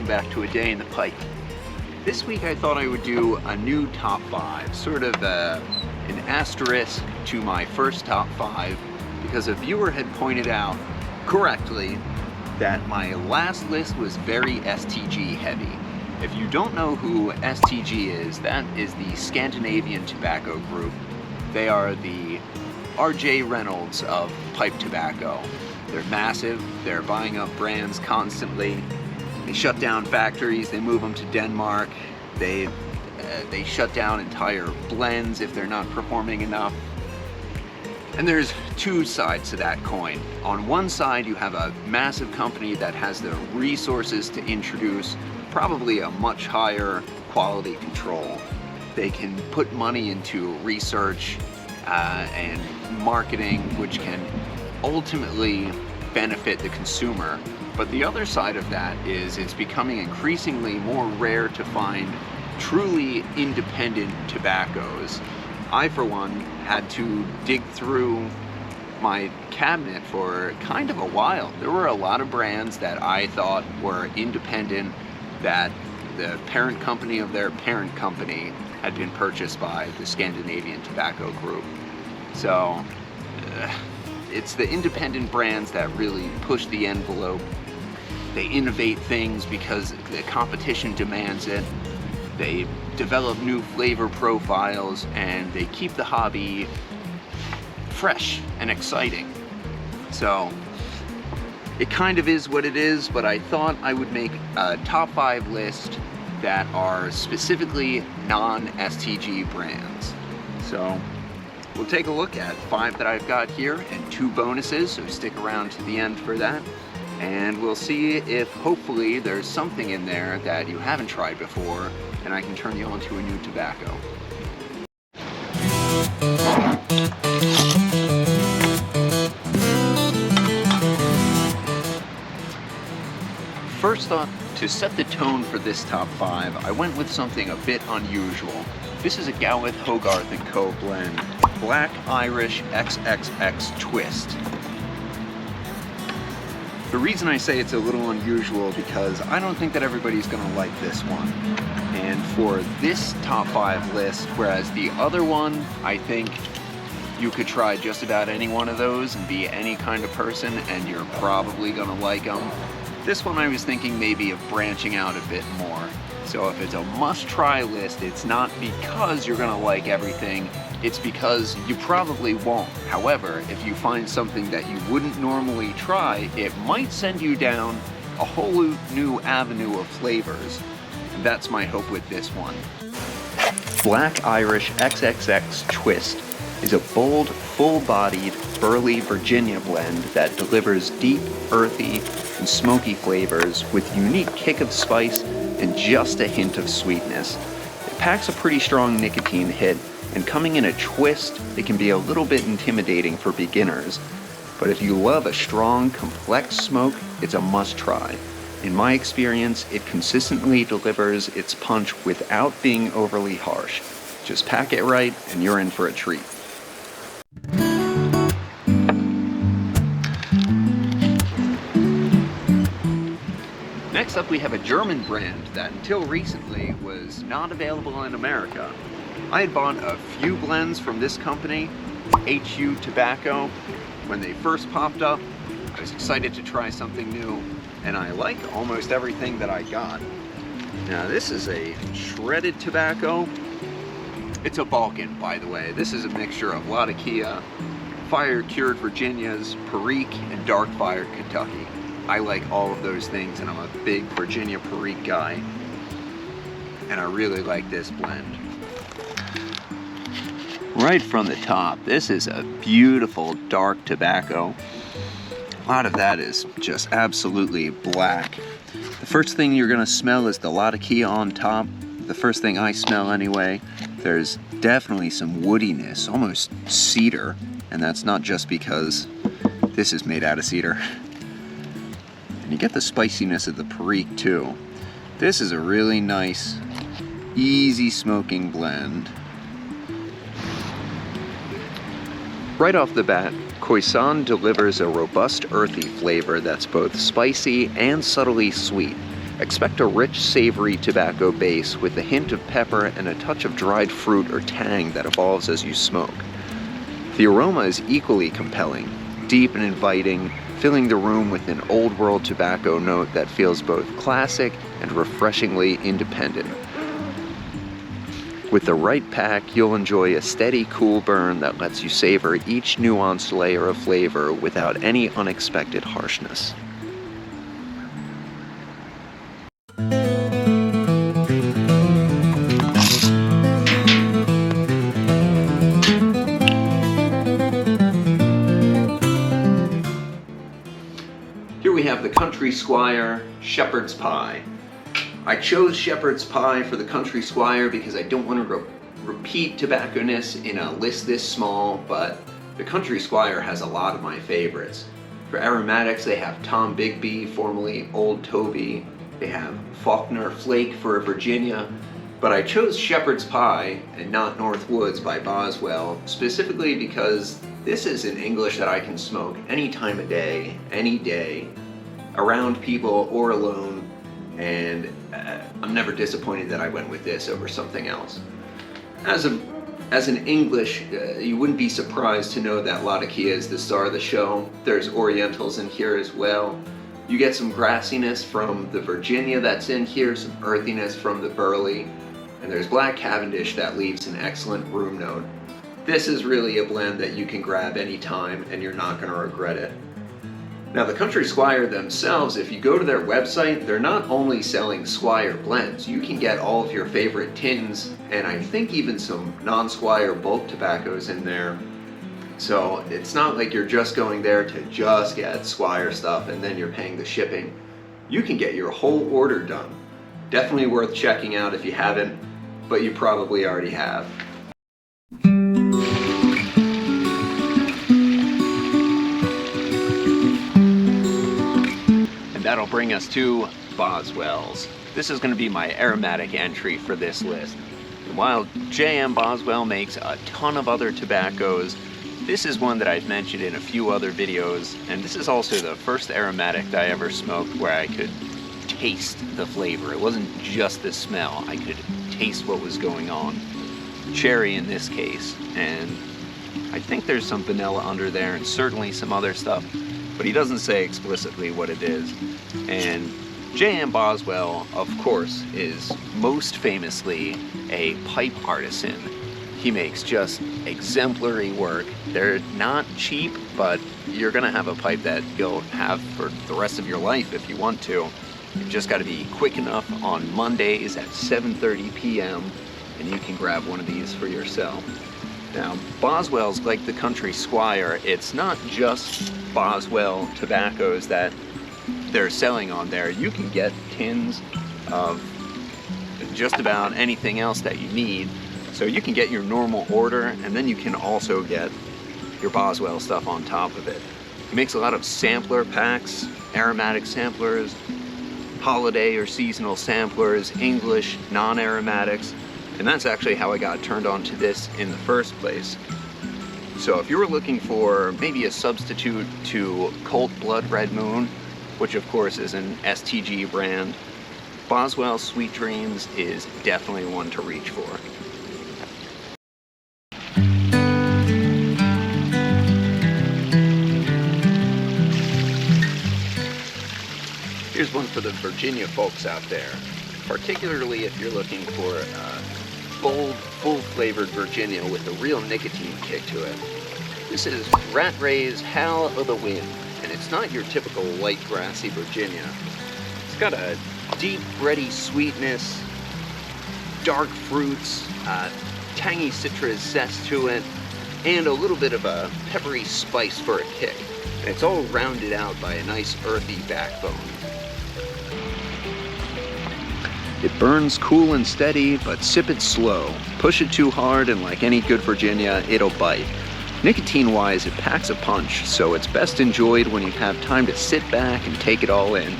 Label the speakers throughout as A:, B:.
A: welcome back to A Day in the Pipe. This week I thought I would do a new top 5, sort of an asterisk to my first top 5, because a viewer had pointed out correctly that my last list was very STG heavy. If you don't know who STG is, that is the Scandinavian Tobacco Group. They are the R.J. Reynolds of pipe tobacco. They're massive, they're buying up brands constantly. They shut down factories, they move them to Denmark. They shut down entire blends if they're not performing enough. And there's two sides to that coin. On one side, you have a massive company that has the resources to introduce probably a much higher quality control. They can put money into research and marketing, which can ultimately benefit the consumer. But the other side of that is it's becoming increasingly more rare to find truly independent tobaccos. I, for one, had to dig through my cabinet for kind of a while. There were a lot of brands that I thought were independent, that the parent company of their parent company had been purchased by the Scandinavian Tobacco Group. So it's the independent brands that really push the envelope. They innovate things because the competition demands it. They develop new flavor profiles and they keep the hobby fresh and exciting. So it kind of is what it is, but I thought I would make a top 5 list that are specifically non-STG brands. So we'll take a look at 5 that I've got here and 2 bonuses, so stick around to the end for that. And we'll see if hopefully there's something in there that you haven't tried before and I can turn you on to a new tobacco. First off, to set the tone for this top 5, I went with something a bit unusual. This is a Gawith Hogarth Co blend, Black Irish XXX Twist. The reason I say it's a little unusual because I don't think that everybody's gonna like this one. And for this top 5 list, whereas the other one, I think you could try just about any one of those and be any kind of person and you're probably gonna like them. This one I was thinking maybe of branching out a bit more. So if it's a must-try list, it's not because you're gonna like everything, it's because you probably won't. However, if you find something that you wouldn't normally try, it might send you down a whole new avenue of flavors. And that's my hope with this one. Black Irish XXX Twist is a bold, full-bodied, burly Virginia blend that delivers deep, earthy, and smoky flavors with unique kick of spice and just a hint of sweetness. It packs a pretty strong nicotine hit, and coming in a twist, it can be a little bit intimidating for beginners. But if you love a strong, complex smoke, it's a must-try. In my experience, it consistently delivers its punch without being overly harsh. Just pack it right, and you're in for a treat. Next up, we have a German brand that until recently was not available in America. I had bought a few blends from this company, U Tobacco. When they first popped up, I was excited to try something new, and I like almost everything that I got. Now this is a shredded tobacco. It's a Balkan, by the way. This is a mixture of Latakia, fire-cured Virginias, Perique, and dark-fired Kentucky. I like all of those things, and I'm a big Virginia Perique guy. And I really like this blend. Right from the top, this is a beautiful dark tobacco. A lot of that is just absolutely black. The first thing you're gonna smell is the Latakia on top. The first thing I smell anyway. There's definitely some woodiness, almost cedar. And that's not just because this is made out of cedar. And you get the spiciness of the Perique too. This is a really nice, easy smoking blend. Right off the bat, Khoisaan delivers a robust, earthy flavor that's both spicy and subtly sweet. Expect a rich, savory tobacco base with a hint of pepper and a touch of dried fruit or tang that evolves as you smoke. The aroma is equally compelling, deep and inviting, filling the room with an old-world tobacco note that feels both classic and refreshingly independent. With the right pack, you'll enjoy a steady, cool burn that lets you savor each nuanced layer of flavor without any unexpected harshness. Here we have the Country Squire Shepherd's Pie. I chose Shepherd's Pie for the Country Squire because I don't want to repeat tobacco-ness in a list this small, but the Country Squire has a lot of my favorites. For aromatics, they have Tom Bigby, formerly Old Toby. They have Faulkner Flake for Virginia. But I chose Shepherd's Pie and not North Woods by Boswell, specifically because this is an English that I can smoke any time of day, any day, around people or alone, and I'm never disappointed that I went with this over something else. As an English, you wouldn't be surprised to know that Latakia is the star of the show. There's Orientals in here as well. You get some grassiness from the Virginia that's in here, some earthiness from the Burley, and there's Black Cavendish that leaves an excellent room note. This is really a blend that you can grab anytime and you're not going to regret it. Now the Country Squire themselves, if you go to their website, they're not only selling Squire blends, you can get all of your favorite tins and I think even some non-Squire bulk tobaccos in there. So it's not like you're just going there to just get Squire stuff and then you're paying the shipping. You can get your whole order done. Definitely worth checking out if you haven't, but you probably already have. That'll bring us to Boswell's. This is going to be my aromatic entry for this list. And while J.M. Boswell makes a ton of other tobaccos, this is one that I've mentioned in a few other videos, and this is also the first aromatic that I ever smoked where I could taste the flavor. It wasn't just the smell, I could taste what was going on. Cherry in this case, and I think there's some vanilla under there and certainly some other stuff, but he doesn't say explicitly what it is. And J.M. Boswell, of course, is most famously a pipe artisan. He makes just exemplary work. They're not cheap, but you're gonna have a pipe that you'll have for the rest of your life if you want to. You've just gotta be quick enough on Mondays at 7:30 p.m. and you can grab one of these for yourself. Now, Boswell's like the Country Squire. It's not just Boswell tobaccos that they're selling on there. You can get tins of just about anything else that you need. So you can get your normal order and then you can also get your Boswell stuff on top of it. He makes a lot of sampler packs, aromatic samplers, holiday or seasonal samplers, English, non-aromatics. And that's actually how I got turned on to this in the first place. So if you were looking for maybe a substitute to Colt Blood Red Moon, which of course is an STG brand, Boswell Sweet Dreams is definitely one to reach for. Here's one for the Virginia folks out there, particularly if you're looking for bold, full-flavored Virginia with a real nicotine kick to it. This is Rat Ray's Howl of the Wind, and it's not your typical light, grassy Virginia. It's got a deep, bready sweetness, dark fruits, tangy citrus zest to it, and a little bit of a peppery spice for a kick. And it's all rounded out by a nice earthy backbone. It burns cool and steady, but sip it slow. Push it too hard, and like any good Virginia, it'll bite. Nicotine-wise, it packs a punch, so it's best enjoyed when you have time to sit back and take it all in.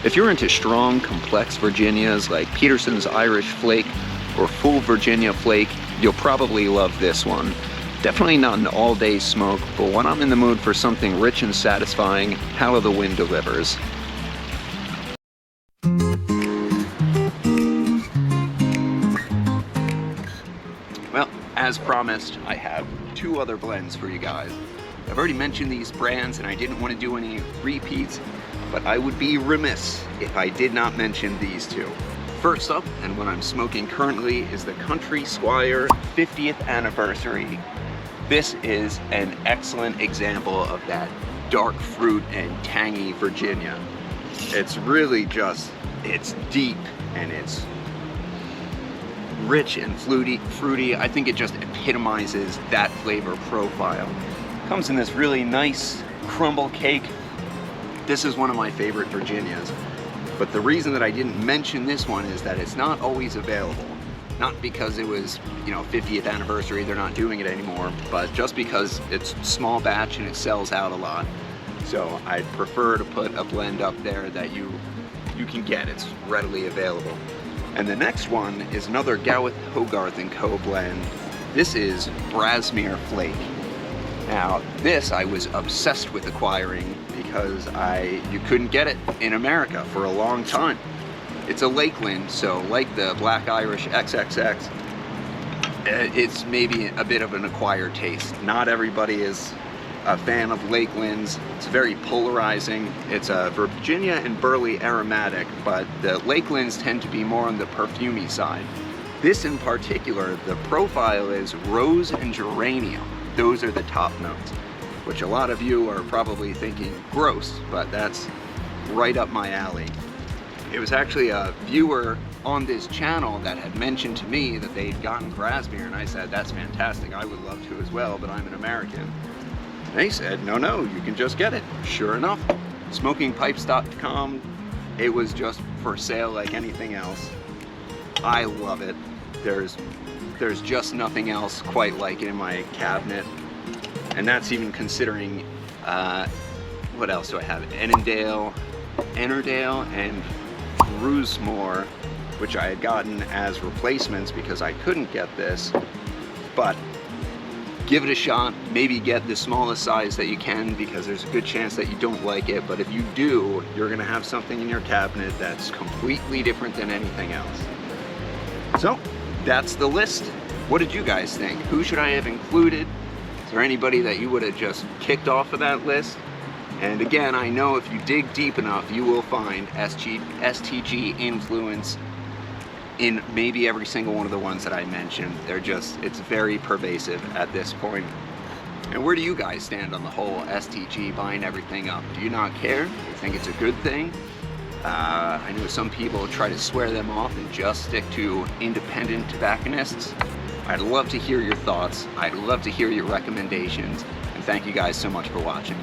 A: If you're into strong, complex Virginias like Peterson's Irish Flake or Full Virginia Flake, you'll probably love this one. Definitely not an all-day smoke, but when I'm in the mood for something rich and satisfying, Howl of the Wind delivers. as promised, I have 2 other blends for you guys. I've already mentioned these brands and I didn't want to do any repeats, but I would be remiss if I did not mention these 2. First up, and what I'm smoking currently, is the Country Squire 50th anniversary. This is an excellent example of that dark fruit and tangy Virginia. It's really just, it's deep and it's rich and fruity. I think it just epitomizes that flavor profile. Comes in this really nice crumble cake. This is one of my favorite Virginias. But the reason that I didn't mention this one is that it's not always available. Not because it was, 50th anniversary, they're not doing it anymore, but just because it's small batch and it sells out a lot. So I'd prefer to put a blend up there that you can get. It's readily available. And the next one is another Gawith Hogarth Co blend. This is Grasmere Flake. Now, this I was obsessed with acquiring because you couldn't get it in America for a long time. It's a Lakeland, so like the Black Irish XXX, it's maybe a bit of an acquired taste. Not everybody is a fan of Lakelands. It's very polarizing. It's a Virginia and burley aromatic, but the Lakelands tend to be more on the perfumey side. This in particular, the profile is rose and geranium. Those are the top notes, which a lot of you are probably thinking gross, but that's right up my alley. It was actually a viewer on this channel that had mentioned to me that they'd gotten Grasmere, and I said, that's fantastic, I would love to as well, but I'm an American. They said, no, you can just get it. Sure enough, smokingpipes.com, it was just for sale like anything else. I love it. There's just nothing else quite like it in my cabinet. And that's even considering, what else do I have? Ennerdale, and Grasmere, which I had gotten as replacements because I couldn't get this. But give it a shot, maybe get the smallest size that you can because there's a good chance that you don't like it, but if you do, you're gonna have something in your cabinet that's completely different than anything else. So, that's the list. What did you guys think? Who should I have included? Is there anybody that you would have just kicked off of that list? And again, I know if you dig deep enough, you will find STG influence in maybe every single one of the ones that I mentioned. It's very pervasive at this point. And where do you guys stand on the whole STG buying everything up? Do you not care? Do you think it's a good thing? I know some people try to swear them off and just stick to independent tobacconists. I'd love to hear your thoughts. I'd love to hear your recommendations. And thank you guys so much for watching.